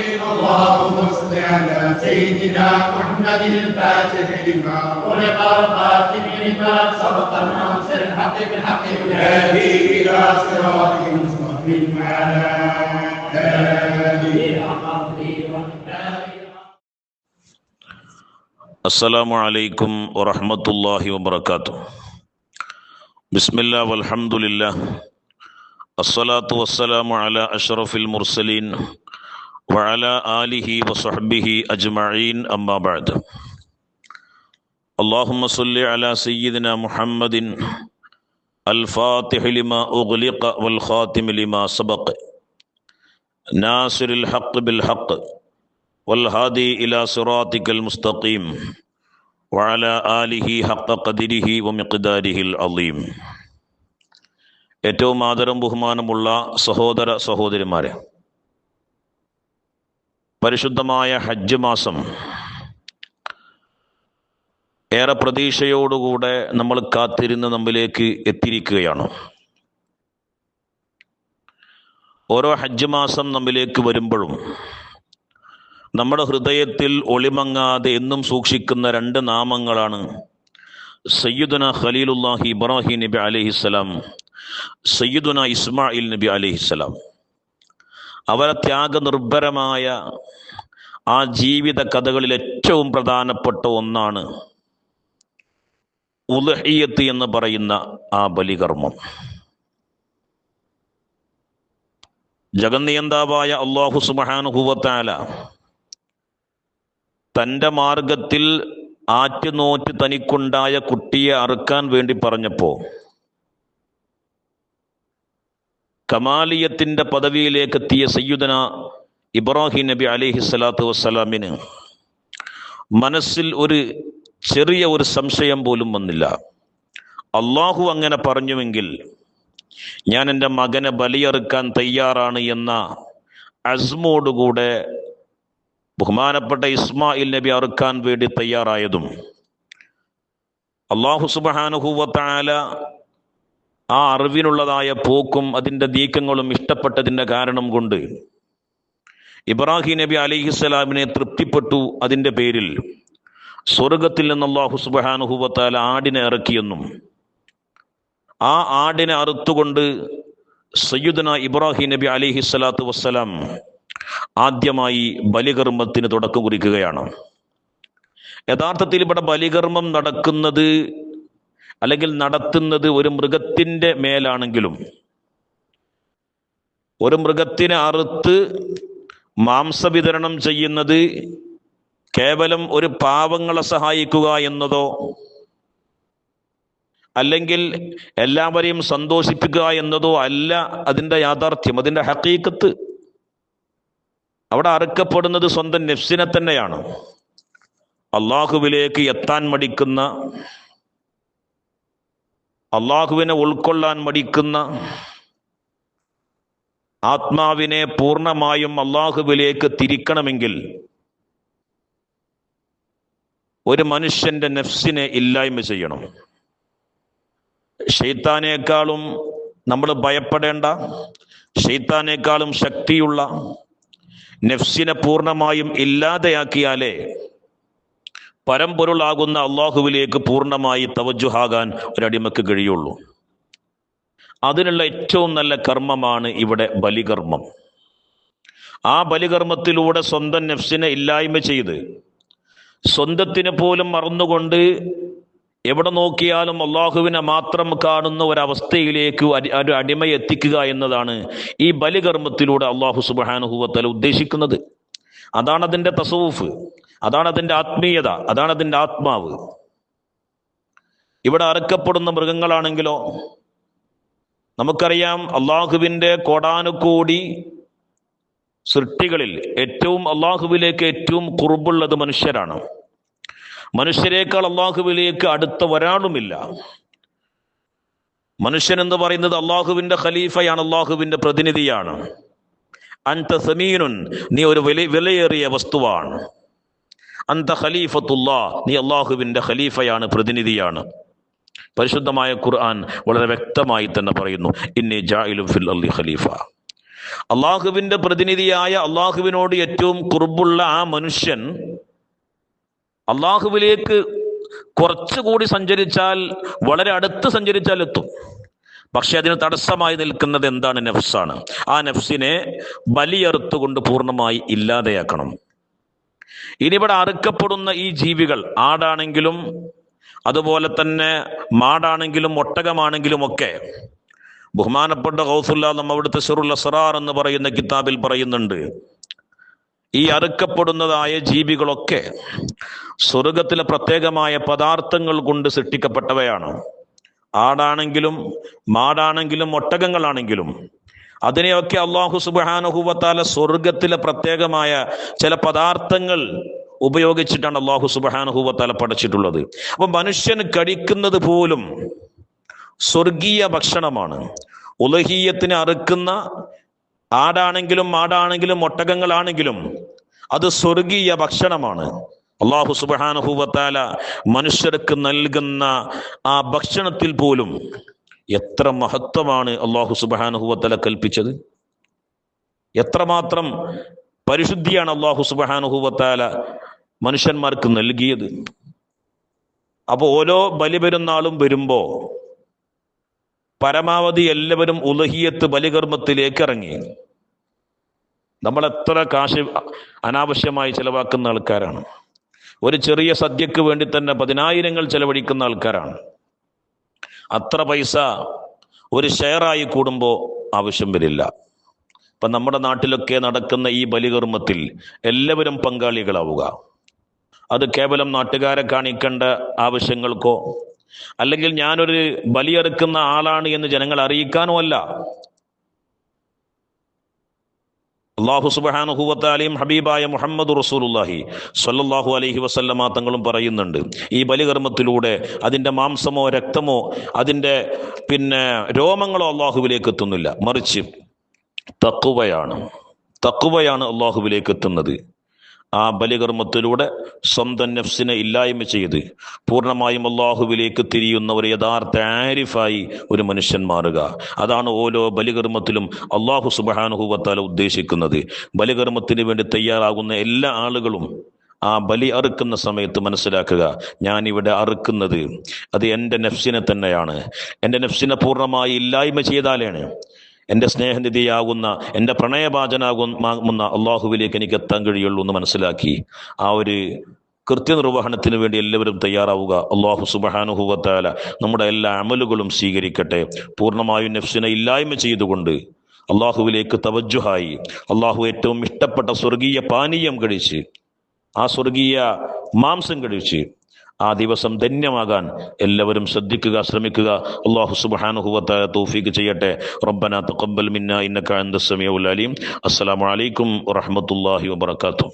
اللهم صل على سيدنا محمد الفاتح لما خلق والخاتم لما سبق الناصر الحق بالحق والهادي الى صراطك المستقيم وعلى آله حق قدره ومقداره. السلام عليكم ورحمة الله وبركاته. بسم الله والحمد لله الصلاة والسلام على أشرف المرسلين وعلى آله وصحبه أجمعين أما بعد. اللهم صل على سيدنا محمد الفاتح لما أغلق والخاتم لما سبق ناصر الحق بالحق والهادي إلى صراطك المستقيم وعلى آله حق قدره ومقداره العظيم. ഏറ്റവും ആദരം ബഹുമാനമുള്ള സഹോദര സഹോദരിമാരെ, പരിശുദ്ധമായ ഹജ്ജ് മാസം ഏറെ പ്രതീക്ഷയോടുകൂടെ നമ്മൾ കാത്തിരുന്ന് നമ്മിലേക്ക് എത്തിയിരിക്കുകയാണ്. ഓരോ ഹജ്ജ് മാസം നമ്മിലേക്ക് വരുമ്പോഴും നമ്മുടെ ഹൃദയത്തിൽ ഒളിമങ്ങാതെ എന്നും സൂക്ഷിക്കുന്ന രണ്ട് നാമങ്ങളാണ് സയ്യിദുന ഖലീലുല്ലാഹി ഇബ്രാഹിം നബി അലൈഹിസ്സലാം, സയ്യിദുന ഇസ്മായിൽ നബി അലൈഹിസ്സലാം. അവരെ ത്യാഗനിർഭരമായ ആ ജീവിത കഥകളിൽ ഏറ്റവും പ്രധാനപ്പെട്ട ഒന്നാണ് ഉദ്ഹിയ്യത്ത് എന്ന് പറയുന്ന ആ ബലികർമ്മം. ജഗന്നിയന്താവായ അല്ലാഹു സുബ്ഹാനഹു വ തആല തൻ്റെ മാർഗത്തിൽ ആറ്റുനോറ്റ് തനിക്കുണ്ടായ കുട്ടിയെ അറുക്കാൻ വേണ്ടി പറഞ്ഞപ്പോൾ കമാലിയത്തിൻ്റെ പദവിയിലേക്ക് എത്തിയ സയ്യിദുന ഇബ്രാഹിം നബി അലൈഹിസ്സലാത്തു വസ്സലാമിന് മനസ്സിൽ ഒരു ചെറിയ ഒരു സംശയം പോലും വന്നില്ല. അള്ളാഹു അങ്ങനെ പറഞ്ഞുവെങ്കിൽ ഞാൻ എൻ്റെ മകനെ ബലിയറുക്കാൻ തയ്യാറാണ് എന്ന അസ്മോടുകൂടെ ബഹുമാനപ്പെട്ട ഇസ്മായിൽ നബി അറുക്കാൻ വേണ്ടി തയ്യാറായതും അല്ലാഹു സുബ്ഹാനഹു വ തആല ആ അറിവിനുള്ളതായ പോക്കും അതിൻ്റെ നീക്കങ്ങളും ഇഷ്ടപ്പെട്ടതിൻ്റെ കാരണം കൊണ്ട് ഇബ്രാഹിം നബി അലൈഹിസ്സലാമിനെ തൃപ്തിപ്പെട്ടു. അതിൻ്റെ പേരിൽ സ്വർഗത്തിൽ നിന്ന് അല്ലാഹു സുബ്ഹാനഹു വ തആല ആടിനെ ഇറക്കിയെന്നും ആ ആടിനെ അറുത്തുകൊണ്ട് സയ്യിദുന ഇബ്രാഹിം നബി അലൈഹിസ്സലാത്തു വസ്സലാം ആദ്യമായി ബലികർമ്മത്തിന് തുടക്കം കുറിക്കുകയാണ്. യഥാർത്ഥത്തിൽ ഇവിടെ ബലികർമ്മം നടക്കുന്നത് അല്ലെങ്കിൽ നടത്തുന്നത് ഒരു മൃഗത്തിൻ്റെ മേലാണെങ്കിലും ഒരു മൃഗത്തിനെ അറുത്ത് മാംസവിതരണം ചെയ്യുന്നത് കേവലം ഒരു പാവങ്ങളെ സഹായിക്കുക എന്നതോ അല്ലെങ്കിൽ എല്ലാവരെയും സന്തോഷിപ്പിക്കുക എന്നതോ അല്ല അതിൻ്റെ യാഥാർത്ഥ്യം, അതിൻ്റെ ഹഖീഖത്ത്. അവിടെ അറുക്കപ്പെടുന്നത് സ്വന്തം നഫ്സിനെ തന്നെയാണ്. അള്ളാഹുവിലേക്ക് എത്താൻ മടിക്കുന്ന, അള്ളാഹുവിനെ ഉൾക്കൊള്ളാൻ മടിക്കുന്ന, ആത്മാവിനെ പൂർണ്ണമായും അള്ളാഹുവിലേക്ക് തിരിക്കണമെങ്കിൽ ഒരു മനുഷ്യന്റെ നഫ്സിനെ ഇല്ലായ്മ ചെയ്യണം. ശൈത്താനേക്കാളും നമ്മൾ ഭയപ്പെടേണ്ട, ശൈത്താനേക്കാളും ശക്തിയുള്ള നഫ്സിനെ പൂർണ്ണമായും ഇല്ലാതെയാക്കിയാലേ പരമ്പൊരുളാകുന്ന അള്ളാഹുവിലേക്ക് പൂർണ്ണമായി തവജ്ജുഹാകാൻ ഒരടിമക്ക് കഴിയുള്ളൂ. അതിനുള്ള ഏറ്റവും നല്ല കർമ്മമാണ് ഇവിടെ ബലികർമ്മം. ആ ബലികർമ്മത്തിലൂടെ സ്വന്തം നഫ്സിനെ ഇല്ലായ്മ ചെയ്ത് സ്വന്തത്തിന് പോലും മറന്നുകൊണ്ട് എവിടെ നോക്കിയാലും അള്ളാഹുവിനെ മാത്രം കാണുന്ന ഒരവസ്ഥയിലേക്ക് ഒരു അടിമയെ എത്തിക്കുക എന്നതാണ് ഈ ബലികർമ്മത്തിലൂടെ അള്ളാഹു സുബ്ഹാനഹു വ തആല ഉദ്ദേശിക്കുന്നത്. അതാണ് അതിൻ്റെ തസവുഫ്, അതാണ് അതിൻ്റെ ആത്മീയത, അതാണ് അതിൻ്റെ ആത്മാവ്. ഇവിടെ അറുക്കപ്പെടുന്ന മൃഗങ്ങളാണെങ്കിലോ നമുക്കറിയാം, അള്ളാഹുവിൻ്റെ കോടാനുകോടി സൃഷ്ടികളിൽ ഏറ്റവും അള്ളാഹുവിലേക്ക് ഏറ്റവും ഖുർബുള്ളത് മനുഷ്യരാണ്. മനുഷ്യരെക്കാൾ അള്ളാഹുവിലേക്ക് അടുത്ത ഒരാളുമില്ല. മനുഷ്യൻ എന്ന് പറയുന്നത് അള്ളാഹുവിൻ്റെ ഖലീഫയാണ്, അള്ളാഹുവിൻ്റെ പ്രതിനിധിയാണ്. അൻത സമീനുൻ, നീ ഒരു വിലയേറിയ വസ്തുവാണ്. അൻത ഖലീഫത്തുല്ലാ, നീ അള്ളാഹുവിൻ്റെ ഖലീഫയാണ്, പ്രതിനിധിയാണ്. പരിശുദ്ധമായ ഖുർആൻ വളരെ വ്യക്തമായി തന്നെ പറയുന്നു, ഇന്നി ജാഇലുൻ ഫിൽ അർളി ഖലീഫ. അള്ളാഹുവിൻ്റെ പ്രതിനിധിയായ അള്ളാഹുവിനോട് ഏറ്റവും കുർബുള്ള ആ മനുഷ്യൻ അള്ളാഹുവിലേക്ക് കുറച്ചുകൂടി സഞ്ചരിച്ചാൽ, വളരെ അടുത്ത് സഞ്ചരിച്ചാൽ എത്തും. പക്ഷെ അതിന് തടസ്സമായി നിൽക്കുന്നത് എന്താണ്? നഫ്സാണ്. ആ നഫ്സിനെ ബലിയറുത്തുകൊണ്ട് പൂർണ്ണമായി ഇല്ലാതെയാക്കണം. ഇനിയിവിടെ അറുക്കപ്പെടുന്ന ഈ ജീവികൾ, ആടാണെങ്കിലും അതുപോലെ തന്നെ മാടാണെങ്കിലും ഒട്ടകമാണെങ്കിലും ഒക്കെ, ബഹുമാനപ്പെട്ട ഗൗസുല്ല നമ്മ അവിടുത്തെ സിറുൽ അസ്റാർ എന്ന് പറയുന്ന കിതാബിൽ പറയുന്നുണ്ട്, ഈ അറുക്കപ്പെടുന്നതായ ജീവികളൊക്കെ സ്വർഗത്തിലെ പ്രത്യേകമായ പദാർത്ഥങ്ങൾ കൊണ്ട് സൃഷ്ടിക്കപ്പെട്ടവയാണ്. ആടാണെങ്കിലും മാടാണെങ്കിലും ഒട്ടകങ്ങളാണെങ്കിലും അതിനെയൊക്കെ അല്ലാഹു സുബ്ഹാനഹു വ തആല സ്വർഗത്തിലെ പ്രത്യേകമായ ചില പദാർത്ഥങ്ങൾ ഉപയോഗിച്ചിട്ടാണ് അല്ലാഹു സുബ്ഹാനഹു വ തആല പഠിച്ചിട്ടുള്ളത്. അപ്പൊ മനുഷ്യൻ കഴിക്കുന്നത് പോലും സ്വർഗീയ ഭക്ഷണമാണ്. ഉലഹിയത്തിന് അറുക്കുന്ന ആടാണെങ്കിലും മാടാണെങ്കിലും ഒട്ടകങ്ങളാണെങ്കിലും അത് സ്വർഗീയ ഭക്ഷണമാണ്. അല്ലാഹു സുബ്ഹാനഹു വ തആല മനുഷ്യർക്ക് നൽകുന്ന ആ ഭക്ഷണത്തിൽ പോലും എത്ര മഹത്വമാണ് അല്ലാഹു സുബ്ഹാനഹു വ തആല കൽപ്പിച്ചത്. എത്രമാത്രം പരിശുദ്ധിയാണ് അല്ലാഹു സുബ്ഹാനഹു വ തആല മനുഷ്യന്മാർക്ക് നൽകിയത്. അപ്പോൾ ഓരോ ബലിപെരുന്നാളും വരുമ്പോ പരമാവധി എല്ലാവരും ഉലഹിയത്ത് ബലികർമ്മത്തിലേക്ക് ഇറങ്ങി. നമ്മൾ എത്ര കാശ് അനാവശ്യമായി ചെലവാക്കുന്ന ആൾക്കാരാണ്. ഒരു ചെറിയ സദ്യക്ക് വേണ്ടി തന്നെ 10,000 ചെലവഴിക്കുന്ന ആൾക്കാരാണ്. അത്ര പൈസ ഒരു ഷെയറായി കൂടുമ്പോൾ ആവശ്യം വരില്ല. ഇപ്പം നമ്മുടെ നാട്ടിലൊക്കെ നടക്കുന്ന ഈ ബലികർമ്മത്തിൽ എല്ലാവരും പങ്കാളികളാവുക. അത് കേവലം നാട്ടുകാരെ കാണിക്കേണ്ട ആവശ്യങ്ങൾക്കോ അല്ലെങ്കിൽ ഞാനൊരു ബലിയെറുക്കുന്ന ആളാണ് എന്ന് ജനങ്ങളെ അറിയിക്കാനോ അല്ല. അല്ലാഹു സുബ്ഹാനഹു വ തആലയും ഹബീബായ മുഹമ്മദ് റസൂലുള്ളാഹി സ്വല്ലല്ലാഹു അലൈഹി വസല്ലമ തങ്ങളും പറയുന്നുണ്ട്, ഈ ബലികർമ്മത്തിലൂടെ അതിൻ്റെ മാംസമോ രക്തമോ അതിൻ്റെ രോമങ്ങളോ അള്ളാഹുവിലേക്ക് എത്തുന്നില്ല. മറിച്ച് തഖ്വയാണ് അള്ളാഹുവിലേക്ക് എത്തുന്നത്. ആ ബലികർമ്മത്തിലൂടെ സ്വന്തം നഫ്സിനെ ഇല്ലായ്മ ചെയ്ത് പൂർണ്ണമായും അള്ളാഹുവിലേക്ക് തിരിയുന്ന ഒരു യഥാർത്ഥ ആരിഫായി ഒരു മനുഷ്യൻ മാറുക. അതാണ് ഓരോ ബലികർമ്മത്തിലും അള്ളാഹു സുബ്ഹാനഹു വ തആല ഉദ്ദേശിക്കുന്നത്. ബലികർമ്മത്തിന് വേണ്ടി തയ്യാറാകുന്ന എല്ലാ ആളുകളും ആ ബലി അറുക്കുന്ന സമയത്ത് മനസ്സിലാക്കുക, ഞാനിവിടെ അറുക്കുന്നത് അത് എൻ്റെ നഫ്സിനെ തന്നെയാണ്. എൻ്റെ നഫ്സിനെ പൂർണ്ണമായി ഇല്ലായ്മ ചെയ്താലാണ് എൻ്റെ സ്നേഹനിധിയാകുന്ന എൻ്റെ പ്രണയഭാജനാകുന്ന അള്ളാഹുവിലേക്ക് എനിക്ക് എത്താൻ കഴിയുള്ളൂ എന്ന് മനസ്സിലാക്കി ആ ഒരു കൃത്യനിർവഹണത്തിന് വേണ്ടി എല്ലാവരും തയ്യാറാവുക. അല്ലാഹു സുബ്ഹാനഹു വ തആല നമ്മുടെ എല്ലാ അമലുകളും സ്വീകരിക്കട്ടെ. പൂർണ്ണമായും നഫ്സിനെ ഇല്ലായ്മ ചെയ്തുകൊണ്ട് അള്ളാഹുവിലേക്ക് തവജ്ജുഹായി അള്ളാഹു ഏറ്റവും ഇഷ്ടപ്പെട്ട സ്വർഗീയ പാനീയം കഴിച്ച് ആ സ്വർഗീയ മാംസം കഴിച്ച് ആ ദിവസം ധന്യമാകാൻ എല്ലാവരും ശ്രദ്ധിക്കുക, ശ്രമിക്കുക. അല്ലാഹു സുബ്ഹാനഹു വ തആല തൗഫീഖ് ചെയ്യട്ടെ. റബ്ബനാ തഖബ്ബൽ മിന്നാ ഇന്നക അൻതസ് സമീഉൽ അലീം. അസ്സലാമു അലൈക്കും വറഹ്മത്തുള്ളാഹി വബറകാതുഹു.